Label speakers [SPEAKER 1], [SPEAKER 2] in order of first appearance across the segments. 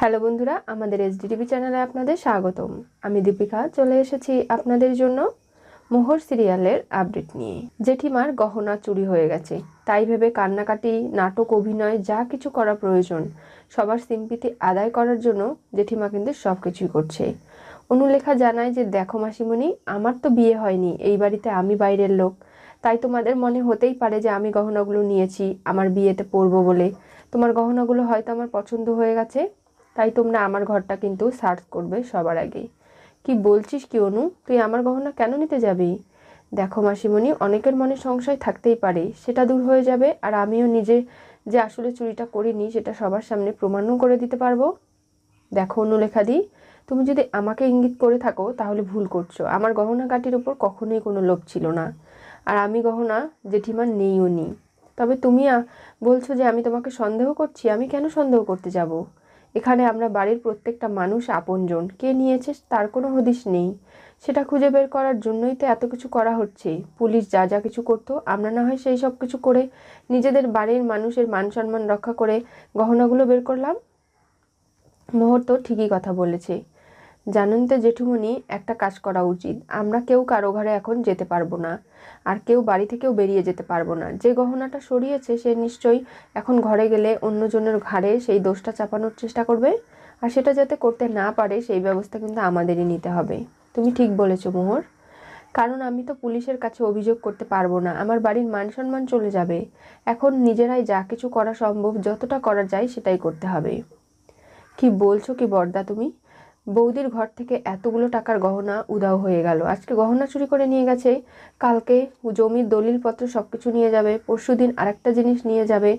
[SPEAKER 1] Hello বন্ধুরা, আমাদের SDTV চ্যানেলে আপনাদের স্বাগতম। আমি দীপিকা চলে এসেছি আপনাদের জন্য মোহর সিরিয়ালের আপডেট নিয়ে। জেঠিমার গহনা চুরি হয়ে গেছে, তাই ভেবে কান্নাকাটি, নাটক, অভিনয় যা কিছু করা প্রয়োজন সবার সিম্পিতি আদায় করার জন্য জেঠিমা কিন্তু সব কিছুই করছে। অনুলেখা জানায় যে, দেখো মাসিমণি, আমার তো বিয়ে হয়নি, এই বাড়িতে আমি বাইরের লোক, তাই তোমাদের মনে হতেই পারে যে আমি গহনাগুলো নিয়েছি আমার বিয়েতে পরবো বলে। তোমার গহনাগুলো হয়তো আমার পছন্দ হয়ে গেছে, তাই তোমরা আমার ঘরটা কিন্তু সার্চ করবে সবার আগে। কি বলছিস কি অনু, তুই আমার গহনা কেন নিতে যাবি? দেখো মাসিমণি, অনেকের মনে সংশয় থাকতেই পারে, সেটা দূর হয়ে যাবে, আর আমিও নিজে যে আসলে চুরিটা করিনি সেটা সবার সামনে প্রমাণও করে দিতে পারবো। দেখো অনুলেখা দি, তুমি যদি আমাকে ইঙ্গিত করে থাকো তাহলে ভুল করছো। আমার গহনা গাটির উপর কখনোই কোনো লোভ ছিল না, আর আমি গহনা জেঠিমার নেইও নি। তবে তুমি বলছো যে আমি তোমাকে সন্দেহ করছি। আমি কেন সন্দেহ করতে যাব? এখানে আমরা বাড়ির প্রত্যেকটা মানুষ আপনজন, কে নিয়েছে তার কোনো হদিশ নেই। সেটা খুঁজে বের করার জন্যই তো এত কিছু করা হচ্ছে। পুলিশ যা যা কিছু করতো, আমরা না হয় সেই সব কিছু করে নিজেদের বাড়ির মানুষের মান সম্মান রক্ষা করে গহনাগুলো বের করলাম। মোহর তো ঠিকই কথা বলেছে। জানেন তো জেঠুমনি, একটা কাজ করা উচিত। আমরা কেউ কারো ঘরে এখন যেতে পারবো না, আর কেউ বাড়ি থেকেও বেরিয়ে যেতে পারবো না। যে গহনাটা সরিয়েছে সে নিশ্চয়ই এখন ঘরে গেলে অন্যজনের ঘাড়ে সেই দোষটা চাপানোর চেষ্টা করবে, আর সেটা যাতে করতে না পারে সেই ব্যবস্থা কিন্তু আমাদেরই নিতে হবে। তুমি ঠিক বলেছো মোহর, কারণ আমি তো পুলিশের কাছে অভিযোগ করতে পারবো না, আমার বাড়ির মান সম্মান চলে যাবে। এখন নিজেরাই যা কিছু করা সম্ভব, যতটা করা যায় সেটাই করতে হবে। কি বলছো কি বড়দা তুমি? বৌদির ঘর থেকে এতগুলো টাকার গহনা উধাও হয়ে গেল। আজকে গহনা চুরি করে নিয়ে গেছে, কালকে জমির দলিলপত্র সবকিছু নিয়ে যাবে, পরশুদিন আরেকটা জিনিস নিয়ে যাবে।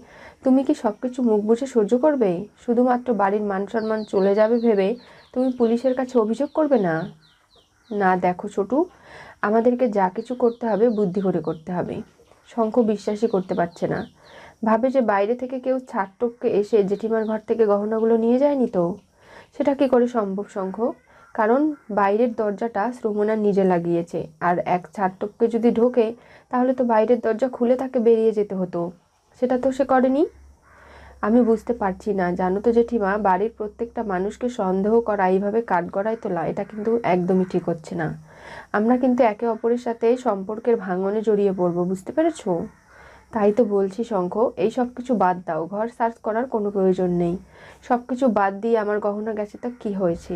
[SPEAKER 1] তুমি কি সবকিছু মুখ বুজে সহ্য করবে? শুধুমাত্র বাড়ির মান সম্মান চলে যাবে ভেবে তুমি পুলিশের কাছে অভিযোগ করবে না? না দেখো ছোটু, আমাদেরকে যা কিছু করতে হবে বুদ্ধি করে করতে হবে। শঙ্খ বিশ্বাসই করতে পারছে না, ভাবে যে বাইরে থেকে কেউ ছাড় টপকে এসে জেঠিমার ঘর থেকে গহনাগুলো নিয়ে যায়নি তো। সেটা কি করে সম্ভব শঙ্খ? কারণ বাইরের দরজাটা শ্রমণা নিজে লাগিয়েছে, আর এক ছাড় টপকে যদি ঢোকে তাহলে তো বাইরের দরজা খুলে তাকে বেরিয়ে যেতে হতো, সেটা তো সে করেনি। আমি বুঝতে পারছি না, জানো তো জেঠিমা, বাড়ির প্রত্যেকটা মানুষকে সন্দেহ করা, এইভাবে কাঠগড়ায় তোলা, এটা কিন্তু একদমই ঠিক হচ্ছে না। আমরা কিন্তু একে অপরের সাথে সম্পর্কের ভাঙনে জড়িয়ে পড়বো, বুঝতে পেরেছো? তাই তো বলছি শঙ্খ, এই সব কিছু বাদ দাও, ঘর সার্চ করার কোনো প্রয়োজন নেই। সব কিছু বাদ দিয়ে আমার গহনা গেছে তা কি হয়েছে?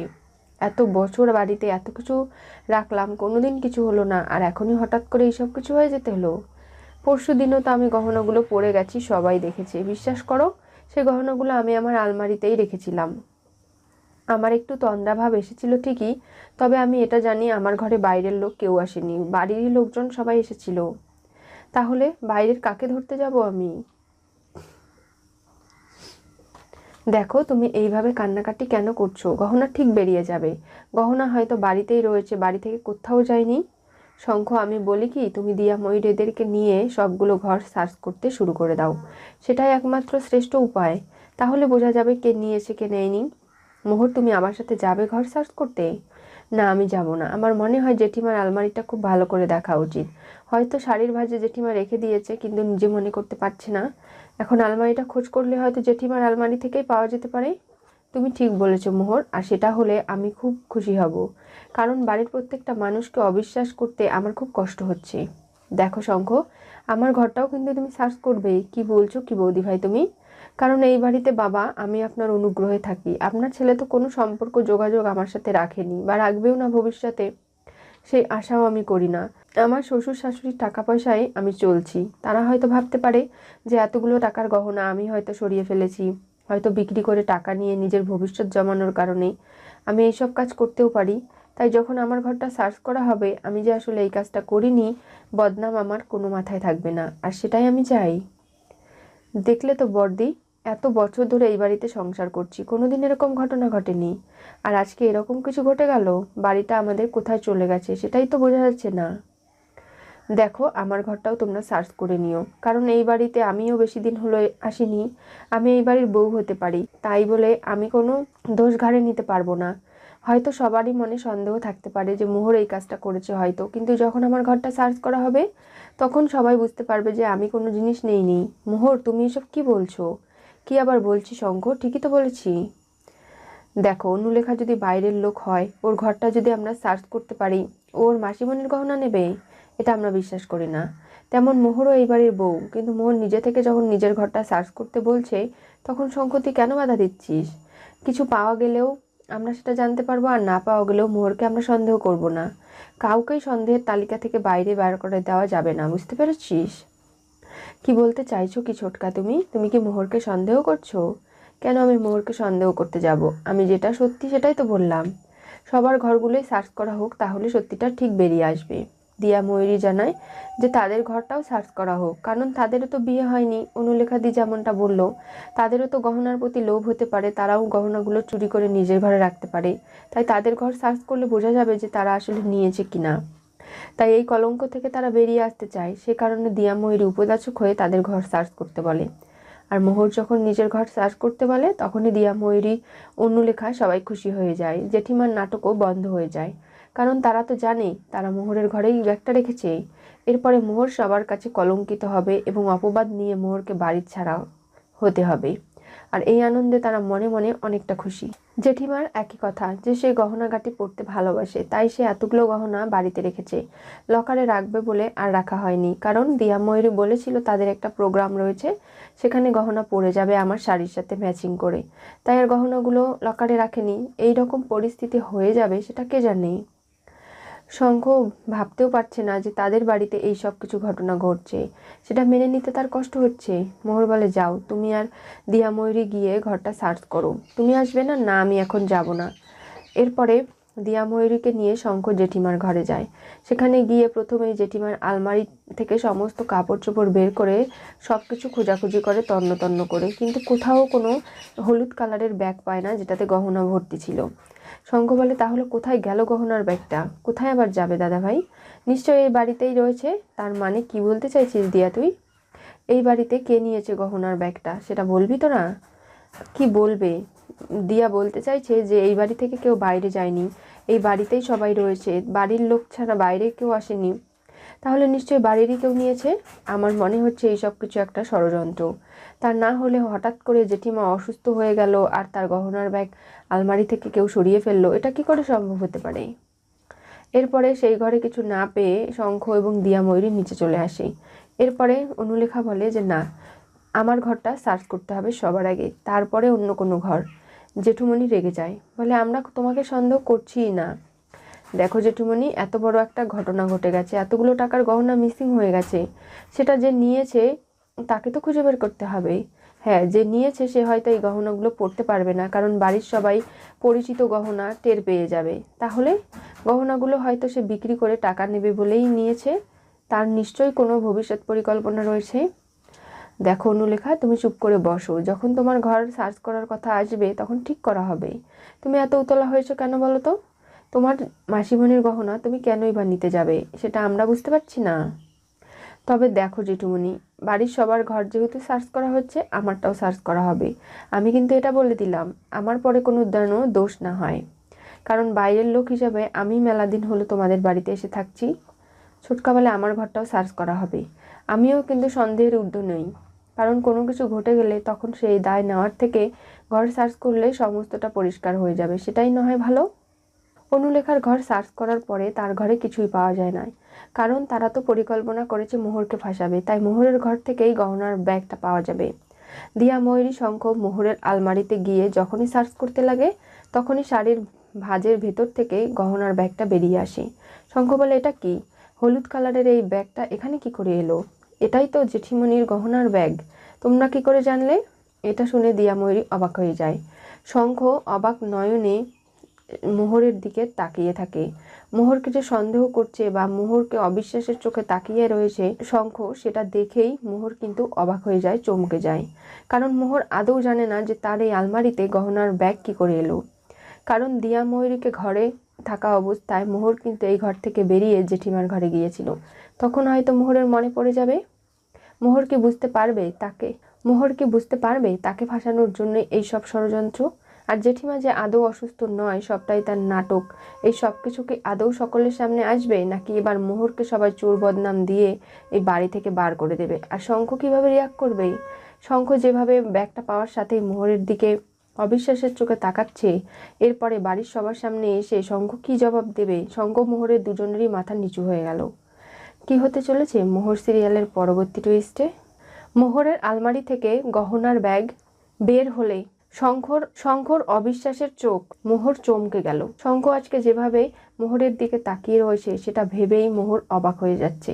[SPEAKER 1] এত বছর বাড়িতে এত কিছু রাখলাম, কোনোদিন কিছু হলো না, আর এখনই হঠাৎ করে এইসব কিছু হয়ে যেতে হলো। পরশু দিনও তো আমি গহনাগুলো পরে গেছি, সবাই দেখেছে, বিশ্বাস করো। সে গহনাগুলো আমি আমার আলমারিতেই রেখেছিলাম। আমার একটু তন্দ্রাভাব এসেছিল ঠিকই, তবে আমি এটা জানি আমার ঘরে বাইরের লোক কেউ আসেনি, বাড়িরই লোকজন সবাই এসেছিল। তাহলে বাইরের কাকে ধরতে যাব আমি? দেখো তুমি এইভাবে কান্নাকাটি কেন করছো? গহনা ঠিক বেরিয়ে যাবে, গহনা হয়তো বাড়িতেই রয়েছে, বাড়ি থেকে কোথাও যায়নি। শঙ্খ, আমি বলি কি, তুমি দিয়া ময়ূর এদেরকে নিয়ে সবগুলো ঘর সার্চ করতে শুরু করে দাও, সেটাই একমাত্র শ্রেষ্ঠ উপায়। তাহলে বোঝা যাবে কে নিয়েছে কে নেয়নি। মোহর, তুমি আমার সাথে যাবে ঘর সার্চ করতে? না, আমি যাব না। আমার মনে হয় জেঠিমার আলমারিটা খুব ভালো করে দেখা উচিত। হয়তো শাড়ির ভাঁজে জেঠিমা রেখে দিয়েছে, কিন্তু নিজে মনে করতে পারছে না। এখন আলমারিটা খোঁজ করলে হয়তো জেঠিমার আলমারি থেকেই পাওয়া যেতে পারে। তুমি ঠিক বলেছো মোহর, আর সেটা হলে আমি খুব খুশি হব, কারণ বাড়ির প্রত্যেকটা মানুষকে অবিশ্বাস করতে আমার খুব কষ্ট হচ্ছে। দেখো শঙ্খ, আমার ঘরটাও কিন্তু তুমি সার্চ করবে। কি বলছো কি বৌদি ভাই তুমি? কারণ এই বাড়িতে বাবা, আমি আপনার অনুগ্রহে থাকি। আপনার ছেলে তো কোনো সম্পর্ক যোগাযোগ আমার সাথে রাখেনি, বা রাখবেও না ভবিষ্যতে, সেই আশাও আমি করি না। আমার শ্বশুর শাশুড়ির টাকা পয়সায় আমি চলছি। তারা হয়তো ভাবতে পারে যে এতগুলো টাকার গহনা আমি হয়তো সরিয়ে ফেলেছি, হয়তো বিক্রি করে টাকা নিয়ে নিজের ভবিষ্যৎ জমানোর কারণে আমি এইসব কাজ করতেও পারি। তাই যখন আমার ঘরটা সার্চ করা হবে, আমি যে আসলে এই কাজটা করিনি, বদনাম আমার কোনো মাথায় থাকবে না, আর সেটাই আমি চাই। দেখলে তো বড়দি, এত বছর ধরে এই বাড়িতে সংসার করছি, কোনোদিন এরকম ঘটনা ঘটেনি, আর আজকে এরকম কিছু ঘটে গেল। বাড়িটা আমাদের কোথায় চলে গেছে সেটাই তো বোঝা যাচ্ছে না। দেখো, আমার ঘরটাও তোমরা সার্চ করে নিও, কারণ এই বাড়িতে আমিও বেশি দিন হলো আসিনি। আমি এই বাড়ির বউ হতে পারি, তাই বলে আমি কোনো দোষ ঘাড়ে নিতে পারবো না। হয়তো সবারই মনে সন্দেহ থাকতে পারে যে মোহর এই কাজটা করেছে হয়তো, কিন্তু যখন আমার ঘরটা সার্চ করা হবে তখন সবাই বুঝতে পারবে যে আমি কোনো জিনিস নেইনি। মোহর, তুমি এসব কি বলছো? কি আবার বলছি শঙ্খ, ঠিকই তো বলেছি। দেখো, অনুলেখা যদি বাইরের লোক হয়, ওর ঘরটা যদি আমরা সার্চ করতে পারি, ওর মাসিমণির গহনা নেবে? এটা আমরা বিশ্বাস করি না। তেমন মোহরও এই বাড়ির বউ, কিন্তু মোহর নিজে থেকে যখন নিজের ঘরটা সার্চ করতে বলছে, তখন শঙ্খ তুই কেন বাধা দিচ্ছিস? কিছু পাওয়া গেলেও আমরা সেটা জানতে পারবো, আর না পাওয়া গেলেও মোহরকে আমরা সন্দেহ করব না। কাউকেই সন্দেহের তালিকা থেকে বাইরে বার করে দেওয়া যাবে না, বুঝতে পেরেছিস? কি বলতে চাইছো কি ছোটকা? তুমি কি মোহরকে সন্দেহ করছো? কেন আমি মোহরকে সন্দেহ করতে যাব? আমি যেটা সত্যি সেটাই তো বললাম। সবার ঘরগুলোই সার্চ করা হোক, তাহলে সত্যিটা ঠিক বেরিয়ে আসবে। দিয়া ময়ূরী জানায় যে তাদের ঘরটাও সার্চ করা হোক, কারণ তাদেরও তো বিয়ে হয়নি। অনুলেখা দি যেমনটা বলল, তাদেরও তো গহনার প্রতি লোভ হতে পারে, তারাও গহনাগুলো চুরি করে নিজের ঘরে রাখতে পারে। তাই তাদের ঘর সার্চ করলে বোঝা যাবে যে তারা আসলে নিয়েছে কিনা। তাই এই কলঙ্ক থেকে তারা বেরিয়ে আসতে চায়, সে কারণে দিয়া ময়ূরী উপযাচক হয়ে তাদের ঘর সার্চ করতে বলে। আর মোহর যখন নিজের ঘর সার্চ করতে বলে, তখনই দিয়া ময়ূরী, অনুলেখা সবাই খুশি হয়ে যায়। জেঠিমার নাটকও বন্ধ হয়ে যায়, কারণ তারা তো জানে তারা মোহরের ঘরেই ব্যাগটা রেখেছে। এরপরে মোহর সবার কাছে কলঙ্কিত হবে এবং অপবাদ নিয়ে মোহরকে বাড়ি ছাড়া হতে হবে। আর এই আনন্দে তারা মনে মনে অনেকটা খুশি। জেঠিমার একই কথা যে সে গহনাগাটি পরতে ভালোবাসে, তাই সে এতগুলো গহনা বাড়িতে রেখেছে। লকারে রাখবে বলে আর রাখা হয়নি, কারণ দিয়া ময়ূরী বলেছিল তাদের একটা প্রোগ্রাম রয়েছে, সেখানে গহনা পরে যাবে আমার শাড়ির সাথে ম্যাচিং করে। তাই আর গহনাগুলো লকারে রাখেনি। এই রকম পরিস্থিতি হয়ে যাবে সেটা কে জানে। শঙ্খ ভাবতেও পারছে না যে তাদের বাড়িতে এই সব কিছু ঘটনা ঘটছে, সেটা মেনে নিতে তার কষ্ট হচ্ছে। মোহর বলে, যাও তুমি আর দিয়া ময়ূরী গিয়ে ঘরটা সার্চ করো। তুমি আসবে না? না, আমি এখন যাব না। এরপরে দিয়া ময়ূরীকে নিয়ে শঙ্খ জেঠিমার ঘরে যায়। সেখানে গিয়ে প্রথমেই জেঠিমার আলমারি থেকে সমস্ত কাপড় চোপড় বের করে সব কিছু খোঁজাখুঁজি করে তন্ন তন্ন করে, কিন্তু কোথাও কোনো হলুদ কালারের ব্যাগ পায় না যেটাতে গহনা ভর্তি ছিল। শঙ্খ বলে, তাহলে কোথায় গেল গহনার ব্যাগটা? কোথায় আবার যাবে দাদা ভাই? নিশ্চয়ই এই বাড়িতেই রয়েছে। তার মানে কি বলতে চাইছিস দিয়া তুই? এই বাড়িতে কে নিয়েছে গহনার ব্যাগটা সেটা বলবি তো না? কি বলবে? দিয়া বলতে চাইছে যে এই বাড়ি থেকে কেউ বাইরে যায়নি, এই বাড়িতেই সবাই রয়েছে, বাড়ির লোক ছাড়া বাইরে কেউ আসেনি। তাহলে নিশ্চয়ই বাড়িরই কেউ নিয়েছে। আমার মনে হচ্ছে এই সব কিছু একটা ষড়যন্ত্র। তা না হলে হঠাৎ করে জেঠিমা অসুস্থ হয়ে গেল আর তার গহনার ব্যাগ আলমারি থেকে কেউ সরিয়ে ফেললো, এটা কি করে সম্ভব হতে পারে? এরপরে সেই ঘরে কিছু না পেয়ে শঙ্খ এবং দিয়া ময়ূরী নিচে চলে আসে। এরপরে অনুলেখা বলে যে না, আমার ঘরটা সার্চ করতে হবে সবার আগে, তারপরে অন্য কোনো ঘর। জেঠুমণি রেগে যায়, বলে আমরা তোমাকে সন্দেহ করছিই না। দেখো জেঠুমণি, এত বড় একটা ঘটনা ঘটে গেছে, এতগুলো টাকার গহনা মিসিং হয়ে গেছে, সেটা যে নিয়েছে তাকে তো খুঁজে বের করতে হবে। হ্যাঁ, যে নিয়েছে সে হয়তো এই গহনাগুলো পরতে পারবে না, কারণ বাড়ির সবাই পরিচিত গহনা টের পেয়ে যাবে। তাহলে গহনাগুলো হয়তো সে বিক্রি করে টাকা নেবে বলেই নিয়েছে। তার নিশ্চয়ই কোনো ভবিষ্যৎ পরিকল্পনা রয়েছে। দেখো অনুলেখা, তুমি চুপ করে বসো, যখন তোমার ঘর সার্চ করার কথা আসবে তখন ঠিক করা হবে। তুমি এত উতলা হয়েছো কেন বলো তো? তোমার মাসিমণির গহনা তুমি কেনই বা নিতে যাবে সেটা আমরা বুঝতে পারছি না। তবে দেখো জেঠুমণি, বাড়ির সবার ঘর যেহেতু সার্চ করা হচ্ছে, আমারটাও সার্চ করা হবে। আমি কিন্তু এটা বলে দিলাম, আমার পরে কোনো যেন দোষ না হয়, কারণ বাইরের লোক হিসাবে আমি মেলা দিন হলো তোমাদের বাড়িতে এসে থাকছি। ছোটকা বলে, আমার ঘরটাও সার্চ করা হবে। আমিও কিন্তু সন্দেহের ঊর্ধ্বে নই, কারণ কোনো কিছু ঘটে গেলে তখন সেই দায় নেওয়ার থেকে ঘর সার্চ করলে সমস্তটা পরিষ্কার হয়ে যাবে, সেটাই না হয় ভালো। অনুলেখার ঘর সার্চ করার পরে তার ঘরে কিছুই পাওয়া যায় না, কারণ তারা তো পরিকল্পনা করেছে মোহরকে ফাঁসাবে, তাই মোহরের ঘর থেকেই গহনার ব্যাগটা পাওয়া যাবে। দিয়া ময়ূরী শঙ্খ মোহরের আলমারিতে গিয়ে যখনই সার্চ করতে লাগে, তখনই শাড়ির ভাঁজের ভেতর থেকে গহনার ব্যাগটা বেরিয়ে আসে। শঙ্খ বলে, এটা কি? হলুদ কালারের এই ব্যাগটা এখানে কি করে এলো? এটাই তো জেঠিমণির গহনার ব্যাগ। তোমরা কি করে জানলে? এটা শুনে দিয়া ময়ূরী অবাক হয়ে যায়। শঙ্খ অবাক নয়নে মোহরের দিকে তাকিয়ে থাকে। মোহরকে যে সন্দেহ করছে বা মোহরকে অবিশ্বাসের চোখে তাকিয়ে রয়েছে শঙ্খ, সেটা দেখেই মোহর কিন্তু অবাক হয়ে যায়, চমকে যায়। কারণ মোহর আদৌ জানে না যে তার এই আলমারিতে গহনার ব্যাগ কি করে এলো। কারণ দিয়া ময়ূরীকে ঘরে থাকা অবস্থায় মোহর কিন্তু এই ঘর থেকে বেরিয়ে জেঠিমার ঘরে গিয়েছিল। তখন হয়তো মোহরের মনে পড়ে যাবে। মোহর কি বুঝতে পারবে তাকে ফাঁসানোর জন্য এই সব ষড়যন্ত্র? আর জেঠিমা যে আদৌ অসুস্থ নয়, সবটাই তার নাটক, এই সব কিছু কি আদৌ সকলের সামনে আসবে, নাকি এবার মোহরকে সবাই চোর বদনাম দিয়ে এই বাড়ি থেকে বার করে দেবে? আর শঙ্খ কিভাবে রিয়াক্ট করবে? শঙ্খ যেভাবে ব্যাগটা পাওয়ার সাথেই মোহরের দিকে অবিশ্বাসের চোখে তাকাচ্ছে। এরপরে বাড়ির সবার সামনে এসে শঙ্খ কী জবাব দেবে? শঙ্খ মোহরের দুজনেরই মাথা নিচু হয়ে গেল। কি হতে চলেছে মোহর সিরিয়ালের পরবর্তী টুইস্টে? মোহরের আলমারি থেকে গহনার ব্যাগ বের হলে শঙ্খর অবিশ্বাসের চোখ মোহর চমকে গেল। শঙ্খ আজকে যেভাবে মোহরের দিকে তাকিয়ে রয়েছে সেটা ভেবেই মোহর অবাক হয়ে যাচ্ছে।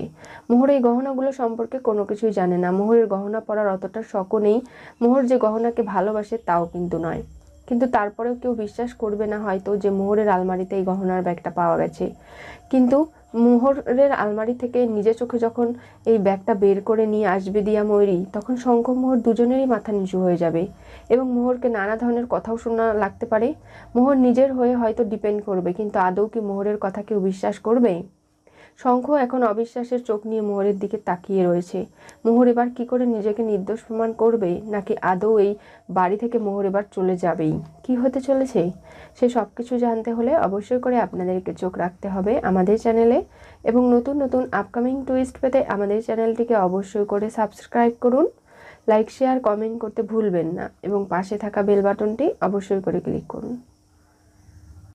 [SPEAKER 1] মোহর এই গহনাগুলো সম্পর্কে কোনো কিছুই জানে না। মোহরের গহনা পরার অতটা শখও নেই। মোহর যে গহনাকে ভালোবাসে তাও কিন্তু নয়। কিন্তু তারপরেও কেউ বিশ্বাস করবে না হয়তো যে মোহরের আলমারিতে এই গহনার ব্যাগটা পাওয়া গেছে। কিন্তু মোহরের আলমারি থেকে নিজের চোখে যখন এই ব্যাগটা বের করে নিয়ে আসবে দিয়া ময়ূরী, তখন শঙ্খ মোহর দুজনেরই মাথা নিচু হয়ে যাবে এবং মোহরকে নানা ধরনের কথাও শোনা লাগতে পারে। মোহর নিজের হয়ে হয়তো ডিপেন্ড করবে, কিন্তু আদৌ কি মোহরের কথা কেউ বিশ্বাস করবে? শঙ্খ এখন অবিশ্বাসের চোখ নিয়ে মোহরের দিকে তাকিয়ে রয়েছে। মোহর এবার কি করে নিজেকে নির্দোষ প্রমাণ করবে, নাকি আদৌ এই বাড়ি থেকে মোহর এবার চলে যাবেই? কি হতে চলেছে সে সব কিছু জানতে হলে অবশ্যই করে আপনাদেরকে চোখ রাখতে হবে আমাদের চ্যানেলে, এবং নতুন নতুন আপকামিং টুইস্ট পেতে আমাদের চ্যানেলটিকে অবশ্যই করে সাবস্ক্রাইব করুন। লাইক শেয়ার কমেন্ট করতে ভুলবেন না এবং পাশে থাকা বেল বাটনটি অবশ্যই করে ক্লিক করুন।